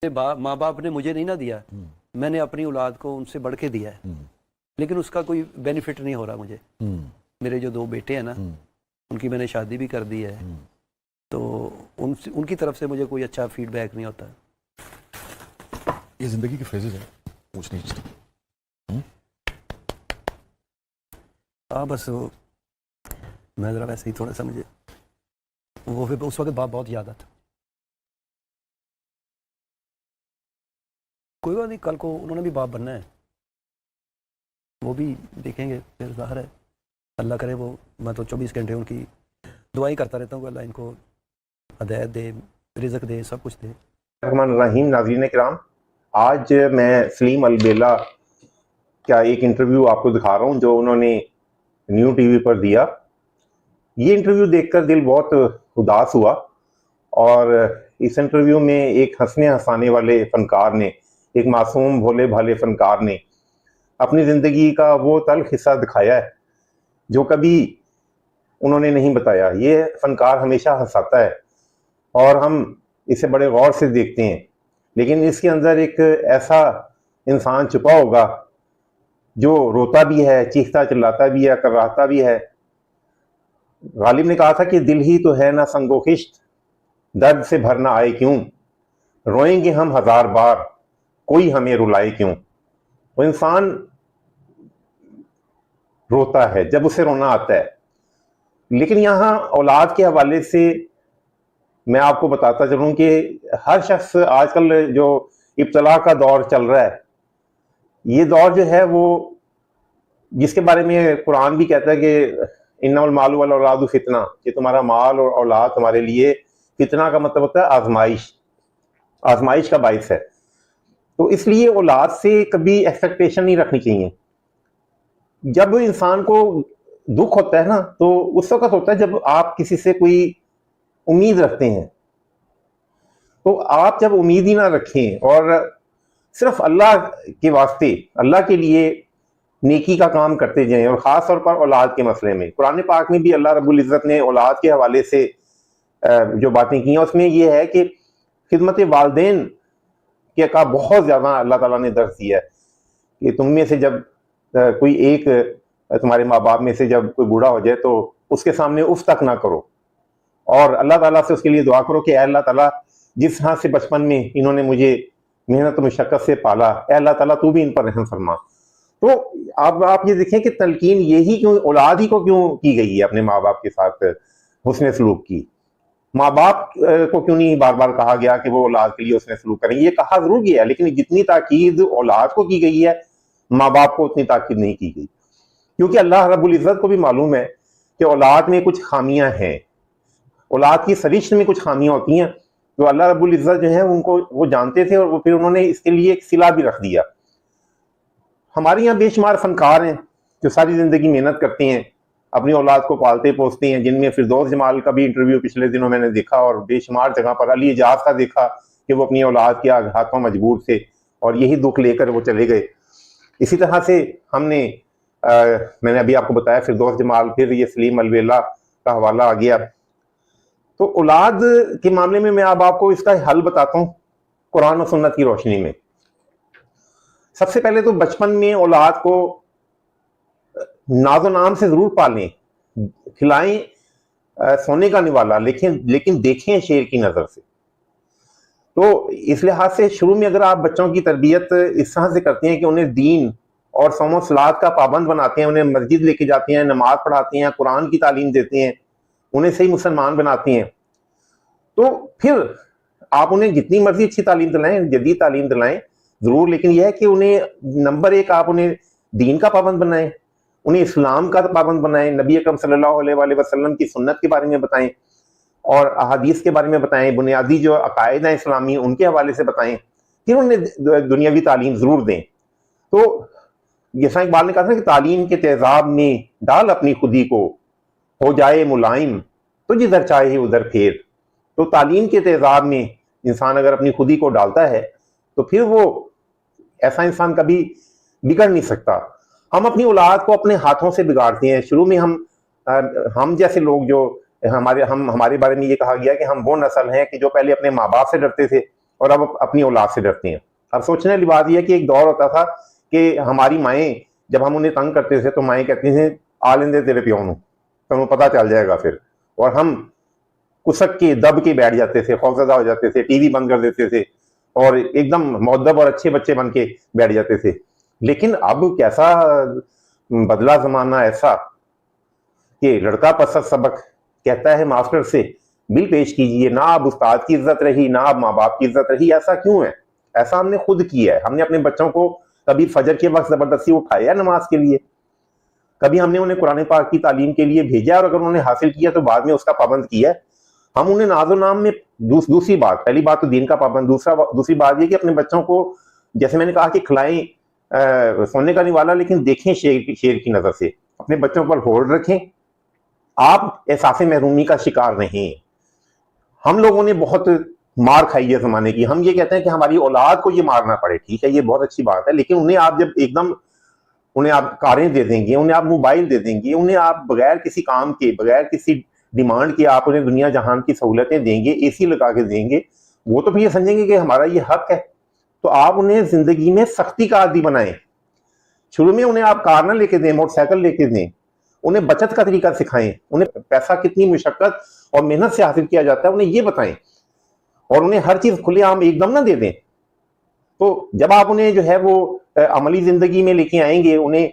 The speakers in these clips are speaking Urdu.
ماں باپ نے مجھے نہیں نہ دیا، میں نے اپنی اولاد کو ان سے بڑھ کے دیا ہے، لیکن اس کا کوئی بینیفٹ نہیں ہو رہا مجھے۔ میرے جو 2 بیٹے ہیں نا، ان کی میں نے شادی بھی کر دی ہے، تو ان کی طرف سے مجھے کوئی اچھا فیڈ بیک نہیں ہوتا۔ یہ زندگی کے فیزز ہیں، کچھ نہیں۔ بس میں ذرا ویسے ہی تھوڑا سا مجھے وہ اس وقت باپ بہت یاد آتا۔ کوئی بات نہیں، کل کو انہوں نے بھی باپ بننا ہے، وہ بھی دیکھیں گے، پھر ظاہر ہے اللہ کرے وہ، میں تو 24 گھنٹے ان کی دعائیں کرتا رہتا ہوں کہ اللہ ان کو ہدایت دے، رزق دے، سب کچھ دے۔ الرحمن الرحیم۔ ناظرین کرام، آج میں سلیم البیلا کا ایک انٹرویو آپ کو دکھا رہا ہوں جو انہوں نے نیو ٹی وی پر دیا۔ یہ انٹرویو دیکھ کر دل بہت اداس ہوا، اور اس انٹرویو میں ایک ہنسنے ہنسانے والے فنکار نے، ایک معصوم بھولے بھالے فنکار نے اپنی زندگی کا وہ تلخ حصہ دکھایا ہے جو کبھی انہوں نے نہیں بتایا۔ یہ فنکار ہمیشہ ہنساتا ہے اور ہم اسے بڑے غور سے دیکھتے ہیں، لیکن اس کے اندر ایک ایسا انسان چھپا ہوگا جو روتا بھی ہے، چیختا چلاتا بھی ہے، کراہتا بھی ہے۔ غالب نے کہا تھا کہ دل ہی تو ہے نہ سنگ و خشت، درد سے بھرنا آئے کیوں، روئیں گے ہم 1000 بار، کوئی ہمیں رلائے کیوں۔ وہ انسان روتا ہے جب اسے رونا آتا ہے، لیکن یہاں اولاد کے حوالے سے میں آپ کو بتاتا چلوں کہ ہر شخص آج کل جو ابتلا کا دور چل رہا ہے، یہ دور جو ہے وہ جس کے بارے میں قرآن بھی کہتا ہے کہ انما المال والاولاد فتنہ، کہ تمہارا مال اور اولاد تمہارے لیے فتنہ کا مطلب ہوتا ہے آزمائش کا باعث ہے۔ تو اس لیے اولاد سے کبھی ایکسپیکٹیشن نہیں رکھنی چاہیے۔ جب انسان کو دکھ ہوتا ہے نا، تو اس وقت ہوتا ہے جب آپ کسی سے کوئی امید رکھتے ہیں، تو آپ جب امید ہی نہ رکھیں اور صرف اللہ کے واسطے، اللہ کے لیے نیکی کا کام کرتے جائیں، اور خاص طور پر اولاد کے مسئلے میں قرآن پاک میں بھی اللہ رب العزت نے اولاد کے حوالے سے جو باتیں کی ہیں، اس میں یہ ہے کہ خدمت والدین کے کا بہت زیادہ اللہ تعالیٰ نے درس دیا ہے کہ تم میں سے جب کوئی ایک تمہارے ماں باپ میں سے جب کوئی بوڑھا ہو جائے تو اس کے سامنے اف تک نہ کرو، اور اللہ تعالیٰ سے اس کے لیے دعا کرو کہ اے اللہ تعالیٰ جس ہاں سے بچپن میں انہوں نے مجھے محنت و مشقت سے پالا، اے اللہ تعالیٰ تو بھی ان پر رحم فرما۔ تو آپ یہ دیکھیں کہ تلقین یہی کیوں اولاد ہی کو کیوں کی گئی ہے اپنے ماں باپ کے ساتھ حسن سلوک کی؟ ماں باپ کو کیوں نہیں بار بار کہا گیا کہ وہ اولاد کے لیے حسن سلوک کریں؟ یہ کہا ضرور گیا ہے، لیکن جتنی تاکید اولاد کو کی گئی ہے ماں باپ کو اتنی تاکید نہیں کی گئی، کیونکہ اللہ رب العزت کو بھی معلوم ہے کہ اولاد میں کچھ خامیاں ہیں، اولاد کی سرشت میں کچھ خامیاں ہوتی ہیں، تو اللہ رب العزت جو ہے ان کو وہ جانتے تھے، اور پھر انہوں نے اس کے لیے ایک صلہ بھی رکھ دیا۔ ہمارے یہاں بے شمار فنکار ہیں جو ساری زندگی محنت کرتے ہیں، اپنی اولاد کو پالتے پوستے ہیں، جن میں فردوس جمال کا بھی انٹرویو پچھلے دنوں میں نے دیکھا، اور بے شمار جگہ پر علی اعجاز کا دیکھا کہ وہ اپنی اولاد کے ہاتھوں مجبور تھے اور یہی دکھ لے کر وہ چلے گئے۔ اسی طرح سے ہم نے میں نے ابھی آپ کو بتایا فردوس جمال، پھر یہ سلیم البیلا کا حوالہ آ گیا۔ تو اولاد کے معاملے میں اب آپ کو اس کا حل بتاتا ہوں قرآن و سنت کی روشنی میں۔ سب سے پہلے تو بچپن میں اولاد کو ناز و نام سے ضرور پالیں، کھلائیں سونے کا نوالا، لیکن دیکھیں شیر کی نظر سے۔ تو اس لحاظ سے شروع میں اگر آپ بچوں کی تربیت اس طرح سے کرتے ہیں کہ انہیں دین اور صوم و صلات کا پابند بناتے ہیں، انہیں مسجد لے کے جاتے ہیں، نماز پڑھاتے ہیں، قرآن کی تعلیم دیتے ہیں، انہیں صحیح مسلمان بناتے ہیں، تو پھر آپ انہیں جتنی مرضی اچھی تعلیم دلائیں، جدید تعلیم دلائیں ضرور، لیکن یہ ہے کہ انہیں نمبر 1 آپ انہیں دین کا پابند بنائیں، انہیں اسلام کا پابند بنائیں، نبی اکرم صلی اللہ علیہ وآلہ وسلم کی سنت کے بارے میں بتائیں، اور احادیث کے بارے میں بتائیں، بنیادی جو عقائد ہیں اسلامی ان کے حوالے سے بتائیں، پھر انہیں دنیاوی تعلیم ضرور دیں۔ تو جیسا اقبال نے کہا تھا کہ تعلیم کے تیزاب میں ڈال اپنی خودی کو، ہو جائے ملائم تو جدھر چاہے ادھر پھیر۔ تو تعلیم کے تیزاب میں انسان اگر اپنی خودی کو ڈالتا ہے تو پھر وہ ایسا انسان کبھی بگڑ نہیں سکتا۔ ہم اپنی اولاد کو اپنے ہاتھوں سے بگاڑتے ہیں۔ شروع میں ہم جیسے لوگ جو ہمارے بارے میں یہ کہا گیا کہ ہم وہ نسل ہیں کہ جو پہلے اپنے ماں باپ سے ڈرتے تھے، اور اب اپنی اولاد سے ڈرتے ہیں. اب سوچنے والی بات یہ ہے کہ ایک دور ہوتا تھا کہ ہماری مائیں جب ہم انہیں تنگ کرتے تھے تو مائیں کہتی تھیں آ لیندے تیرے پیو نوں تمہیں پتہ چل جائے گا پھر, اور ہم کسک کے دب کے بیٹھ جاتے تھے, خوفزدہ ہو جاتے تھے, ٹی وی بند کر دیتے تھے اور ایک دم مؤدب اور اچھے بچے بن کے بیٹھ جاتے تھے. لیکن اب کیسا بدلا زمانہ, ایسا کہ لڑکا پسند سبق کہتا ہے ماسٹر سے بل پیش کیجئے, نہ اب استاد کی عزت رہی نہ اب ماں باپ کی عزت رہی. ایسا کیوں ہے؟ ایسا ہم نے خود کیا ہے. ہم نے اپنے بچوں کو کبھی فجر کے وقت زبردستی اٹھایا نماز کے لیے, کبھی ہم نے انہیں قرآن پاک کی تعلیم کے لیے بھیجا اور اگر انہوں نے حاصل کیا تو بعد میں اس کا پابند کیا ہے. ہم انہیں ناز و نام میں دوسری بات, پہلی بات تو دین کا پابند, دوسری بات یہ کہ اپنے بچوں کو جیسے میں نے کہا کہ کھلائیں سونے کا نوالا لیکن دیکھیں شیر کی نظر سے, اپنے بچوں پر ہولڈ رکھیں, آپ احساس محرومی کا شکار نہیں. ہم لوگوں نے بہت مار کھائی ہے زمانے کی. ہم یہ کہتے ہیں کہ ہماری اولاد کو یہ مارنا پڑے, ٹھیک ہے یہ بہت اچھی بات ہے, لیکن انہیں آپ جب ایک دم انہیں آپ کاریں دے دیں گے, انہیں آپ موبائل دے دیں گے, انہیں آپ بغیر کسی کام کے بغیر کسی ڈیمانڈ کے آپ انہیں دنیا جہان کی سہولتیں دیں گے, اے سی لگا کے دیں گے, وہ تو پھر یہ سمجھیں گے کہ ہمارا یہ حق ہے. تو آپ انہیں زندگی میں سختی کا عادی بنائیں. شروع میں انہیں آپ کار نہ لے کے دیں, موٹر سائیکل لے کے دیں, انہیں بچت کا طریقہ سکھائیں, انہیں پیسہ کتنی مشقت اور محنت سے حاصل کیا جاتا ہے انہیں یہ بتائیں, اور انہیں ہر چیز کھلے عام ایک دم نہ دے دیں. تو جب آپ انہیں جو ہے وہ عملی زندگی میں لے کے آئیں گے, انہیں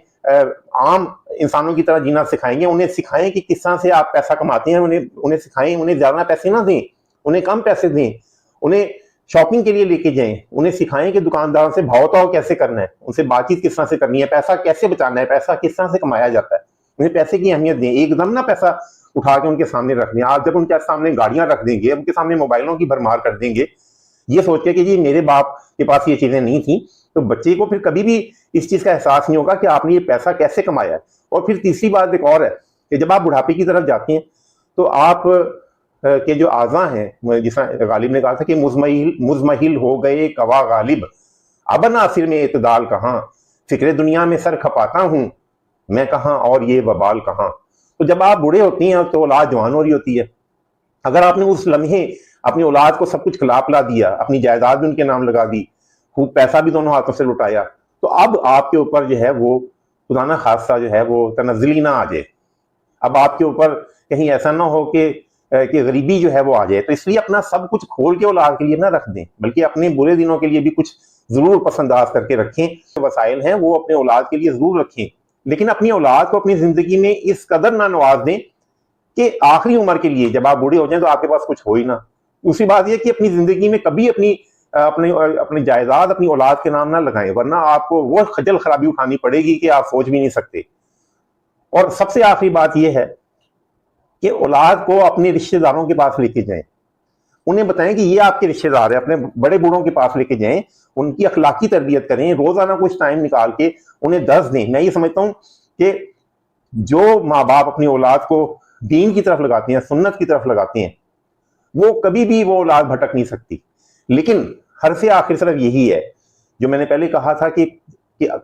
عام انسانوں کی طرح جینا سکھائیں گے, انہیں سکھائیں کہ کس طرح سے آپ پیسہ کماتے ہیں, انہیں سکھائیں, انہیں زیادہ پیسے نہ دیں, انہیں کم پیسے دیں, انہیں شاپنگ کے لیے لے کے جائیں, انہیں سکھائیں کہ دکانداروں سے بھاؤ تاؤ کیسے کرنا ہے, ان سے بات چیت کس طرح سے کرنی ہے, پیسہ کیسے بچانا ہے, پیسہ کس طرح سے کمایا جاتا ہے, انہیں پیسے کی اہمیت دیں. ایک دم نہ پیسہ اٹھا کے ان کے سامنے رکھ دیں. آپ جب ان کے سامنے گاڑیاں رکھ دیں گے, ان کے سامنے موبائلوں کی بھرمار کر دیں گے, یہ سوچ کے کہ جی میرے باپ کے پاس یہ چیزیں نہیں تھیں, تو بچے کو پھر کبھی بھی اس چیز کا احساس نہیں ہوگا کہ آپ نے یہ پیسہ کیسے کمایا ہے. اور پھر تیسری بات ایک اور ہے کہ جب آپ بڑھاپے کی طرف جاتے ہیں تو آپ کے جو اعضاء ہیں, جس طرح غالب نے کہا تھا کہ مزمحل ہو گئے قوا غالب, اب ناصر میں اعتدال کہاں, فکر دنیا میں سر کھپاتا ہوں میں کہاں اور یہ وبال کہاں. تو جب آپ بوڑھے ہوتی ہیں تو اولاد جوان ہو رہی ہوتی ہے. اگر آپ نے اس لمحے اپنی اولاد کو سب کچھ کھلا پلا دیا, اپنی جائیداد بھی ان کے نام لگا دی, خوب پیسہ بھی دونوں ہاتھوں سے لٹایا, تو اب آپ کے اوپر جو ہے وہ خدا نہ خاصہ جو ہے وہ تنزلی نہ آ جائے. اب آپ کے اوپر کہیں ایسا نہ ہو کہ غریبی جو ہے وہ آ جائے. تو اس لیے اپنا سب کچھ کھول کے اولاد کے لیے نہ رکھ دیں, بلکہ اپنے برے دنوں کے لیے بھی کچھ ضرور پسنداز کر کے رکھیں. وسائل ہیں وہ اپنے اولاد کے لیے ضرور رکھیں, لیکن اپنی اولاد کو اپنی زندگی میں اس قدر نہ نواز دیں کہ آخری عمر کے لیے جب آپ بوڑھے ہو جائیں تو آپ کے پاس کچھ ہو ہی نہ. دوسری بات یہ کہ اپنی زندگی میں کبھی اپنی جائیداد اپنی اولاد کے نام نہ لگائیں, ورنہ آپ کو وہ خجل خرابی اٹھانی پڑے گی کہ آپ سوچ بھی نہیں سکتے. اور سب سے آخری بات یہ ہے کہ اولاد کو اپنے رشتہ داروں کے پاس لے کے جائیں, انہیں بتائیں کہ یہ آپ کے رشتہ دار ہیں, اپنے بڑے بوڑھوں کے پاس لے کے جائیں, ان کی اخلاقی تربیت کریں, روزانہ کچھ ٹائم نکال کے انہیں درس دیں. میں یہ سمجھتا ہوں کہ جو ماں باپ اپنی اولاد کو دین کی طرف لگاتے ہیں, سنت کی طرف لگاتے ہیں, وہ کبھی بھی وہ اولاد بھٹک نہیں سکتی. لیکن ہر سے آخر صرف یہی ہے جو میں نے پہلے کہا تھا کہ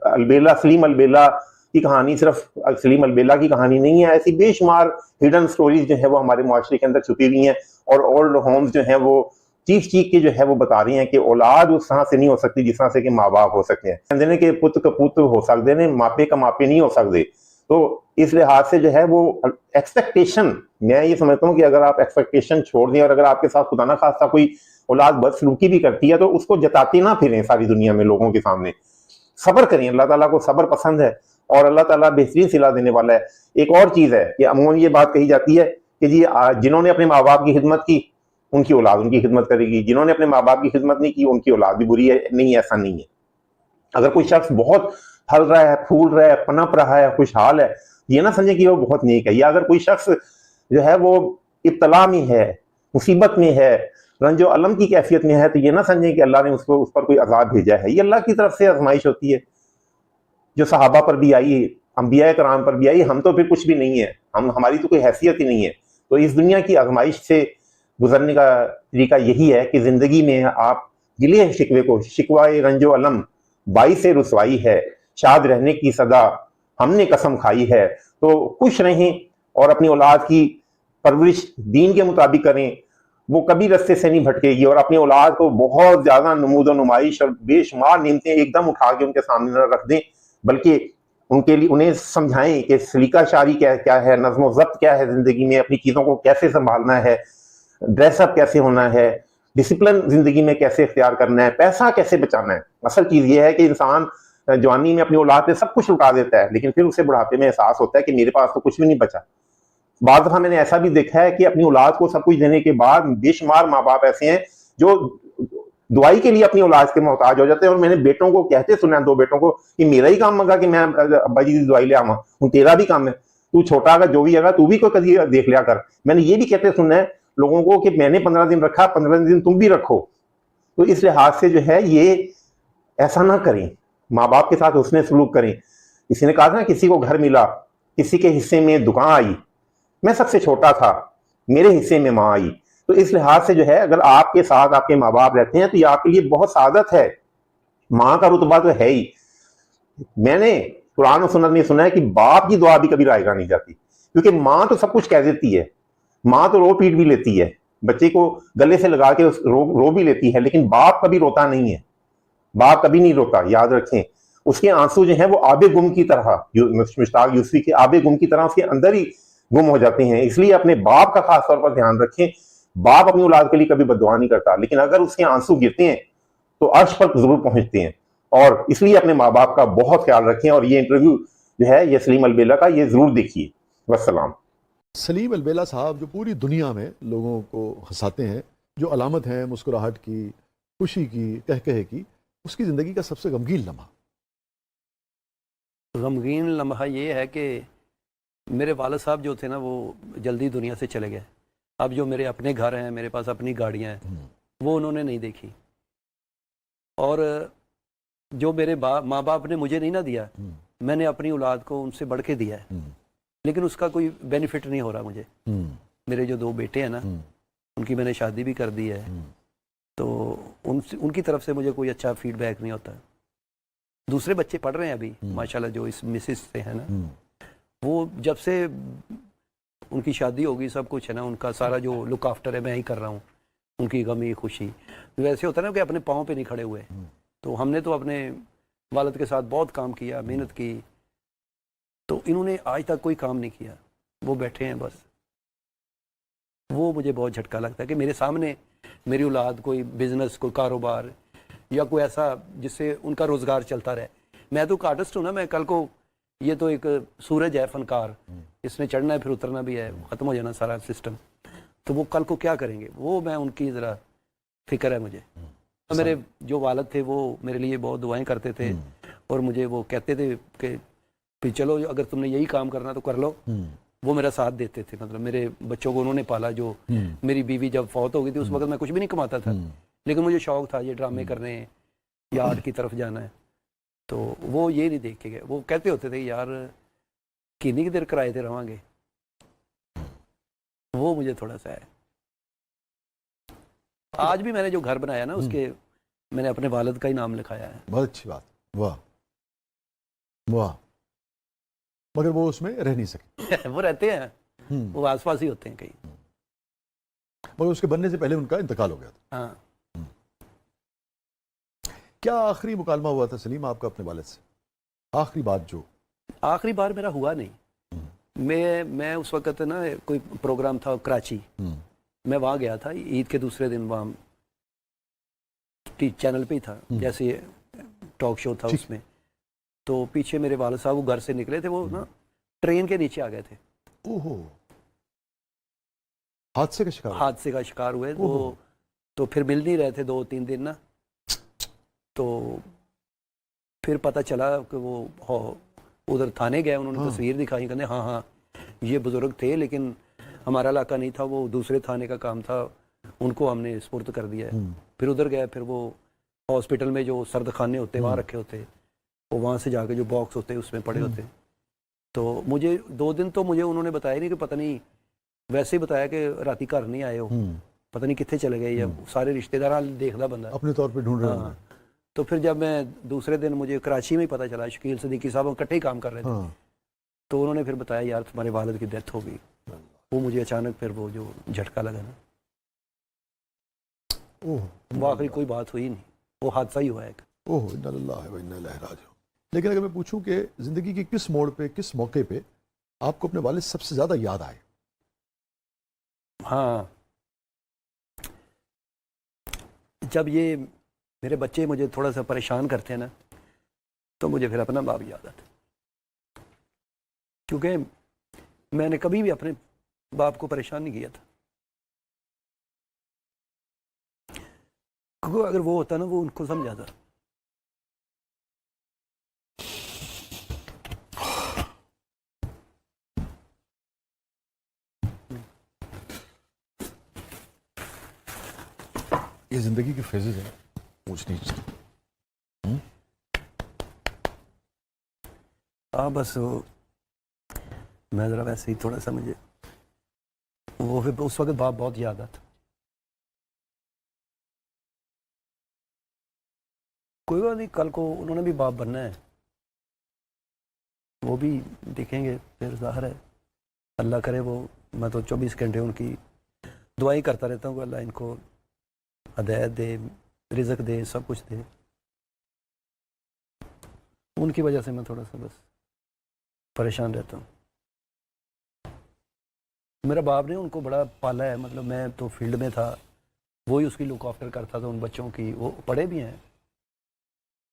البیلا سلیم البیلا کی کہانی صرف سلیم البیلا کی کہانی نہیں ہے. ایسی بے شمار ہڈن سٹوریز جو ہے وہ ہمارے معاشرے کے اندر چھپی ہوئی ہیں, اور اولڈ ہومز جو ہیں وہ چیخ کے جو ہے وہ بتا رہی ہیں کہ اولاد اس طرح سے نہیں ہو سکتی جس طرح سے کہ ماں باپ ہو سکتے ہیں. کہتے کہ پت کا پت ہو سکتے ہیں, ماپے کا ماپے نہیں ہو سکتے. تو اس لحاظ سے جو ہے وہ ایکسپیکٹیشن, میں یہ سمجھتا ہوں کہ اگر آپ ایکسپیکٹیشن چھوڑ دیں, اور اگر آپ کے ساتھ خدا نہ خواستہ کوئی اولاد بدسلوکی بھی کرتی ہے تو اس کو جتاتے نہ پھریں ساری دنیا میں لوگوں کے سامنے. صبر کریں, اللہ تعالیٰ کو صبر پسند ہے اور اللہ تعالیٰ بہترین صلہ دینے والا ہے. ایک اور چیز ہے کہ عموماً یہ بات کہی جاتی ہے کہ جی جنہوں نے اپنے ماں باپ کی خدمت کی ان کی اولاد ان کی خدمت کرے گی, جنہوں نے اپنے ماں باپ کی خدمت نہیں کی ان کی اولاد بھی بری ہے. نہیں, ایسا نہیں ہے. اگر کوئی شخص بہت پھل رہا ہے, پھول رہا ہے, پنپ رہا ہے, خوشحال ہے, یہ نہ سمجھیں کہ وہ بہت نیک ہے. یا اگر کوئی شخص جو ہے وہ ابتلا میں ہے, مصیبت میں ہے, رنج و الم کی کیفیت میں ہے, تو یہ نہ سمجھیں کہ اللہ نے اس پر کوئی عذاب بھیجا ہے. یہ اللہ کی طرف سے آزمائش ہوتی ہے جو صحابہ پر بھی آئی, انبیاء کرام پر بھی آئی. ہم تو پھر کچھ بھی نہیں ہے, ہماری تو کوئی حیثیت ہی نہیں ہے. تو اس دنیا کی آزمائش سے گزرنے کا طریقہ یہی ہے کہ زندگی میں آپ گلے شکوے کو, شکوائے رنج و علم باعث رسوائی ہے, شاد رہنے کی صدا ہم نے قسم کھائی ہے. تو خوش رہیں اور اپنی اولاد کی پرورش دین کے مطابق کریں, وہ کبھی رستے سے نہیں بھٹکے گی، اور اپنی اولاد کو بہت زیادہ نمود و نمائش اور بے شمار نعمتیں ایک دم اٹھا کے ان کے سامنے نہ رکھ دیں، بلکہ ان کے لیے انہیں سمجھائیں کہ سلیقہ شعری کیا ہے، نظم و ضبط کیا ہے زندگی میں، اپنی چیزوں کو کیسے سنبھالنا ہے، ڈریس اپ کیسے ہونا ہے، ڈسپلن زندگی میں کیسے اختیار کرنا ہے، پیسہ کیسے بچانا ہے۔ اصل چیز یہ ہے کہ انسان جوانی میں اپنی اولاد پہ سب کچھ لٹا دیتا ہے، لیکن پھر اسے بڑھاپے میں احساس ہوتا ہے کہ میرے پاس تو کچھ بھی نہیں بچا۔ بعض دفعہ میں نے ایسا بھی دیکھا ہے کہ اپنی اولاد کو سب کچھ دینے کے بعد بے شمار ماں باپ ایسے ہیں جو دعائی کے لیے اپنی اولاد کے محتاج ہو جاتے ہیں، اور میں نے بیٹوں کو کہتے سنا ہے، 2 بیٹوں کو، کہ میرا ہی کام منگا کہ میں ابا جی کی دعائی لے آواں، ہوں تیرا بھی کام ہے، تو چھوٹا اگر جو بھی ہے تو بھی کوئی کبھی دیکھ لیا کر۔ میں نے یہ بھی کہتے سننا ہے لوگوں کو کہ میں نے 15 دن رکھا، 15 دن تم بھی رکھو۔ تو اس لحاظ سے جو ہے یہ ایسا نہ کریں، ماں باپ کے ساتھ حسن سلوک کریں۔ کسی نے کہا تھا نا کسی کو گھر ملا، کسی کے حصے میں دکان آئی، میں سب سے چھوٹا تھا، میرے حصے میں ماں آئی۔ تو اس لحاظ سے جو ہے اگر آپ کے ساتھ آپ کے ماں باپ رہتے ہیں تو یہ آپ کے لیے بہت سعادت ہے، ماں کا رتبہ تو ہے ہی۔ میں نے قرآن و سنت میں سنا ہے کہ باپ کی دعا بھی کبھی رائے گاہ نہیں جاتی، کیونکہ ماں تو سب کچھ کہہ دیتی ہے، ماں تو رو پیٹ بھی لیتی ہے، بچے کو گلے سے لگا کے رو بھی لیتی ہے، لیکن باپ کبھی روتا نہیں ہے، باپ کبھی نہیں روتا، یاد رکھیں۔ اس کے آنسو جو ہیں وہ آب گم کی طرح، مشتاق یوسفی کے آب گم کی طرح اس کے اندر ہی گم ہو جاتے ہیں۔ اس لیے اپنے باپ کا خاص طور پر دھیان رکھیں۔ باپ اپنی اولاد کے لیے کبھی بد دعا نہیں کرتا، لیکن اگر اس کے آنسو گرتے ہیں تو عرش پر ضرور پہنچتے ہیں، اور اس لیے اپنے ماں باپ کا بہت خیال رکھیں۔ اور یہ انٹرویو جو ہے یہ سلیم البیلا کا، یہ ضرور دیکھیے۔ والسلام۔ سلیم البیلا صاحب جو پوری دنیا میں لوگوں کو ہنساتے ہیں، جو علامت ہیں مسکراہٹ کی، خوشی کی، کہکہے کی، اس کی زندگی کا سب سے غمگین لمحہ؟ غمگین لمحہ یہ ہے کہ میرے والد صاحب جو تھے نا وہ جلدی دنیا سے چلے گئے۔ اب جو میرے اپنے گھر ہیں، میرے پاس اپنی گاڑیاں ہیں، وہ انہوں نے نہیں دیکھی، اور جو میرے ماں باپ نے مجھے نہیں نہ دیا، میں نے اپنی اولاد کو ان سے بڑھ کے دیا ہے، لیکن اس کا کوئی بینیفٹ نہیں ہو رہا مجھے۔ میرے جو 2 بیٹے ہیں نا، ان کی میں نے شادی بھی کر دی ہے، تو ان کی طرف سے مجھے کوئی اچھا فیڈ بیک نہیں ہوتا۔ دوسرے بچے پڑھ رہے ہیں ابھی ماشاءاللہ، جو اس مسز سے ہیں نا، وہ جب سے ان کی شادی ہوگی سب کچھ ہے نا، ان کا سارا جو لک آفٹر ہے میں ہی کر رہا ہوں، ان کی غمی خوشی۔ ویسے ہوتا ہے نا کہ اپنے پاؤں پہ نہیں کھڑے ہوئے، تو ہم نے تو اپنے والد کے ساتھ بہت کام کیا، محنت کی، تو انہوں نے آج تک کوئی کام نہیں کیا، وہ بیٹھے ہیں بس۔ وہ مجھے بہت جھٹکا لگتا ہے کہ میرے سامنے میری اولاد کوئی بزنس، کوئی کاروبار یا کوئی ایسا جس سے ان کا روزگار چلتا رہے۔ میں تو آرٹسٹ ہوں نا، میں کل کو، یہ تو ایک سورج ہے فنکار، اس نے چڑھنا ہے پھر اترنا بھی ہے، ختم ہو جانا سارا سسٹم، تو وہ کل کو کیا کریں گے، وہ میں ان کی ذرا فکر ہے مجھے۔ میرے جو والد تھے وہ میرے لیے بہت دعائیں کرتے تھے، اور مجھے وہ کہتے تھے کہ چلو اگر تم نے یہی کام کرنا تو کر لو، وہ میرا ساتھ دیتے تھے۔ مطلب میرے بچوں کو انہوں نے پالا، جو میری بیوی جب فوت ہو گئی تھی اس وقت میں کچھ بھی نہیں کماتا تھا، لیکن مجھے شوق تھا یہ ڈرامے کرنے ہیں یا آرٹ کی طرف جانا ہے، تو وہ یہ نہیں دیکھ کے گئے۔ وہ کہتے ہوتے تھے یار کتنی دیر کرائے تھے رہاں گے، وہ مجھے تھوڑا سا ہے۔ آج بھی میں نے جو گھر بنایا نا، اس کے میں نے اپنے والد کا ہی نام لکھایا ہے۔ بہت اچھی بات، واہ واہ، مگر وہ اس میں رہ نہیں سکے۔ وہ رہتے ہیں، وہ آس پاس ہی ہوتے ہیں کہیں، مگر اس کے بننے سے پہلے ان کا انتقال ہو گیا تھا۔ ہاں۔ کیا آخری مکالمہ ہوا تھا سلیم آپ کا اپنے والد سے؟ آخری بات جو آخری بار میرا ہوا نہیں، میں اس وقت نا کوئی پروگرام تھا کراچی، میں وہاں گیا تھا عید کے دوسرے دن، وہاں چینل پہ ہی تھا، جیسے ٹاک شو تھا اس میں، تو پیچھے میرے والد صاحب وہ گھر سے نکلے تھے، وہ نا ٹرین کے نیچے آ گئے تھے، اوہو، حادثے کا شکار؟ حادثے کا شکار ہوئے وہ، تو پھر مل نہیں رہے تھے 2-3 دن نا، تو پھر پتہ چلا کہ وہ ادھر تھانے گئے، انہوں نے تصویر دکھائی، کہتے ہاں یہ بزرگ تھے لیکن ہمارا علاقہ نہیں تھا، وہ دوسرے تھانے کا کام تھا، ان کو ہم نے سپرد کر دیا ہے۔ پھر ادھر گئے، پھر وہ ہاسپٹل میں جو سرد خانے ہوتے وہاں رکھے ہوتے، وہ وہاں سے جا کے جو باکس ہوتے اس میں پڑے ہوتے، تو مجھے 2 دن تو مجھے انہوں نے بتایا نہیں، کہ پتہ نہیں، ویسے ہی بتایا کہ راتی گھر نہیں آئے ہو، پتہ نہیں کتنے چلے گئے، یا سارے رشتہ دار دیکھدا بندہ اپنے طور پہ ڈھونڈ رہے ہیں۔ تو پھر جب میں دوسرے دن مجھے کراچی میں ہی پتہ چلا، شکیل صدیقی صاحب اکٹھے ہی کام کر رہے تھے، تو انہوں نے پھر بتایا یار تمہارے والد کی ڈیتھ ہو گئی، وہ مجھے اچانک پھر وہ جو جھٹکا لگا نا۔ اوہ وہ آخری کوئی بات ہوئی نہیں، وہ حادثہ ہی ہوا ایک۔ اوہ انا للہ و انا الیہ راجعون۔ لیکن اگر میں پوچھوں کہ زندگی کی کس موڑ پہ، کس موقع پہ آپ کو اپنے والد سب سے زیادہ یاد آئے؟ ہاں، جب یہ میرے بچے مجھے تھوڑا سا پریشان کرتے ہیں نا، تو مجھے پھر اپنا باپ یاد آتا، کیونکہ میں نے کبھی بھی اپنے باپ کو پریشان نہیں کیا تھا، کیونکہ اگر وہ ہوتا نا، وہ ان کو سمجھاتا۔ یہ زندگی کے فیزز ہیں، اونچ نیچ۔ ہاں بس میں ذرا ویسے ہی تھوڑا سا مجھے وہ پھر اس وقت باپ بہت یاد آتا۔ کوئی بات نہیں، کل کو انہوں نے بھی باپ بننا ہے، وہ بھی دیکھیں گے، پھر ظاہر ہے اللہ کرے وہ، میں تو 24 گھنٹے ان کی دعائیں کرتا رہتا ہوں کہ اللہ ان کو ہدایت دے، رزق دے، سب کچھ دے۔ ان کی وجہ سے میں تھوڑا سا بس پریشان رہتا ہوں۔ میرا باپ نے ان کو بڑا پالا ہے، مطلب میں تو فیلڈ میں تھا، وہی اس کی لک آفٹر کرتا تھا ان بچوں کی۔ وہ پڑھے بھی ہیں،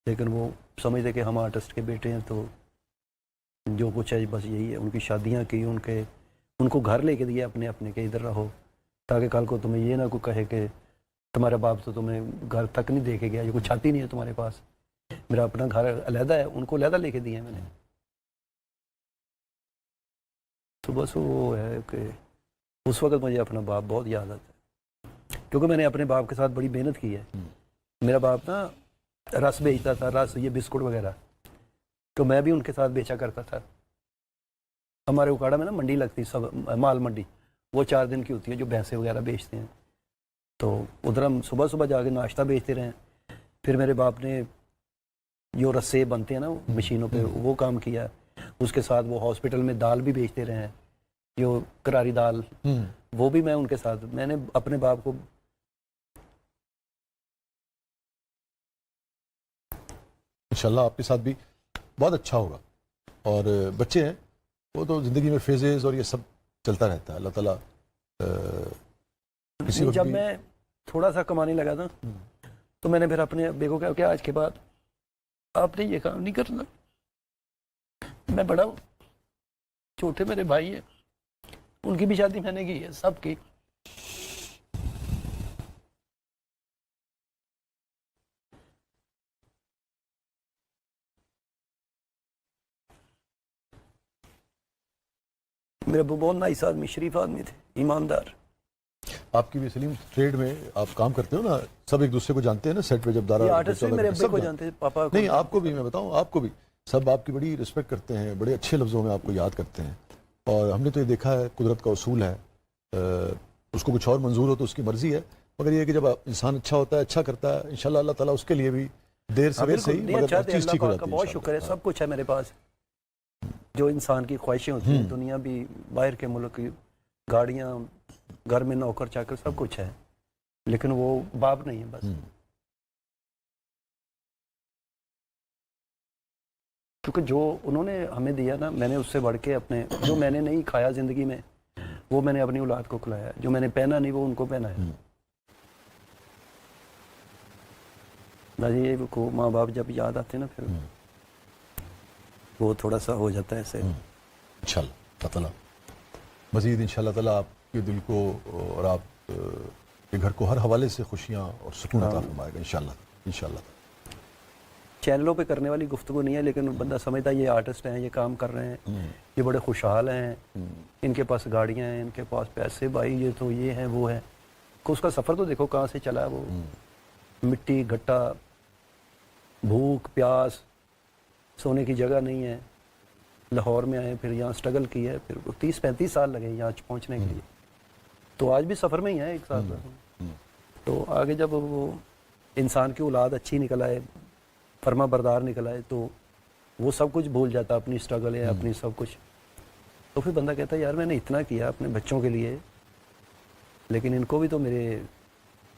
لیکن وہ سمجھتے کہ ہم آرٹسٹ کے بیٹے ہیں تو جو کچھ ہے بس یہی ہے۔ ان کی شادیاں کی، ان کو گھر لے کے دیا اپنے اپنے کے ادھر رہو، تاکہ کل کو تمہیں یہ نہ کوئی کہے کہ تمہارا باپ تو تمہیں گھر تک نہیں دے کے گیا، یہ کچھ چھاتی نہیں ہے تمہارے پاس۔ میرا اپنا گھر علیحدہ ہے، ان کو علیحدہ لے کے دیے میں نے۔ تو بس وہ ہے کہ اس وقت مجھے اپنا باپ بہت یاد آتا ہے، کیونکہ میں نے اپنے باپ کے ساتھ بڑی محنت کی ہے۔ میرا باپ نا رس بیچتا تھا، رس، یہ بسکٹ وغیرہ، تو میں بھی ان کے ساتھ بیچا کرتا تھا۔ ہمارے اکاڑا میں نا منڈی لگتی، سب مال منڈی، وہ 4 دن کی ہوتی ہے، جو بھینسیں وغیرہ بیچتے ہیں۔ تو ادھر ہم صبح صبح جا کے ناشتہ بیچتے رہے۔ پھر میرے باپ نے جو رسے بنتے ہیں نا مشینوں پہ، وہ کام کیا۔ اس کے ساتھ وہ ہاسپٹل میں دال بھی بیچتے رہے ہیں، جو کراری دال، وہ بھی میں ان کے ساتھ، میں نے اپنے باپ کو انشاءاللہ آپ کے ساتھ بھی بہت اچھا ہوگا۔ اور بچے ہیں وہ تو زندگی میں فیزز اور یہ سب چلتا رہتا ہے۔ اللہ تعالیٰ کسی وقت جب بھی میں تھوڑا سا کمانے لگا تھا تو میں نے پھر اپنے ابے کو کہا کہ آج کے بعد آپ نے یہ کام نہیں کرنا، میں بڑا ہوں، چھوٹے میرے بھائی ہیں، ان کی بھی شادی میں نے کی ہے، سب کی۔ میرے ابو بہت نائس آدمی، شریف آدمی تھے، ایماندار۔ آپ کی بھی سلیم ٹریڈ میں آپ کام کرتے ہو نا، سب ایک دوسرے کو جانتے ہیں نا سیٹ پہ، جب دارا آرٹسٹ بھی میرے ابے کو جانتے تھے، پاپا کو نہیں، آپ کو بھی میں بتاؤں، آپ کو بھی سب آپ کی بڑی رسپیکٹ کرتے ہیں، بڑے اچھے لفظوں میں آپ کو یاد کرتے ہیں۔ اور ہم نے تو یہ دیکھا ہے، قدرت کا اصول ہے، اس کو کچھ اور منظور ہو تو اس کی مرضی ہے، مگر یہ ہے کہ جب انسان اچھا ہوتا ہے، اچھا کرتا ہے، انشاءاللہ اللہ تعالیٰ اس کے لیے بھی دیر سویر سے ہی مگر ہر چیز ٹھیک ہو جاتی ہے۔ بہت شکر ہے، سب کچھ ہے میرے پاس، جو انسان کی خواہشیں ہوتی ہیں، دنیا بھی، باہر کے ملک کی گاڑیاں، گھر میں نوکر چاکر، سب کچھ ہے، لیکن وہ باپ نہیں ہے بس۔ کیونکہ جو انہوں نے ہمیں دیا نا، میں نے اس سے بڑھ کے اپنے، جو میں نے نہیں کھایا زندگی میں، وہ میں نے اپنی اولاد کو کھلایا، جو میں نے پہنا نہیں وہ ان کو پہنایا۔ بس یہ کو ماں باپ جب یاد آتے ہیں نا، پھر وہ تھوڑا سا ہو جاتا ہے ایسے۔ انشاءاللہ اللہ تعالیٰ مزید انشاءاللہ تعالیٰ آپ کے دل کو اور آپ کے گھر کو ہر حوالے سے خوشیاں اور سکون عطا فرمائے گا انشاءاللہ، انشاءاللہ۔ چینلوں پہ کرنے والی گفتگو نہیں ہے، لیکن بندہ سمجھتا ہے یہ آرٹسٹ ہیں، یہ کام کر رہے ہیں، یہ بڑے خوشحال ہیں، ان کے پاس گاڑیاں ہیں، ان کے پاس پیسے، بھائی یہ تو یہ ہیں وہ ہیں۔ اس کا سفر تو دیکھو کہاں سے چلا ہے، وہ مٹی گھٹا، بھوک پیاس، سونے کی جگہ نہیں ہے، لاہور میں آئے، پھر یہاں سٹرگل کی ہے، پھر 30-35 سال لگے یہاں پہنچنے کے لیے، تو آج بھی سفر میں ہی ہے ایک ساتھ۔ تو آگے جب وہ انسان کی اولاد اچھی نکل آئے، فرما بردار نکل آئے، تو وہ سب کچھ بھول جاتا، اپنی سٹرگل ہے، اپنی سب کچھ، تو پھر بندہ کہتا ہے یار میں نے اتنا کیا اپنے بچوں کے لیے، لیکن ان کو بھی تو میرے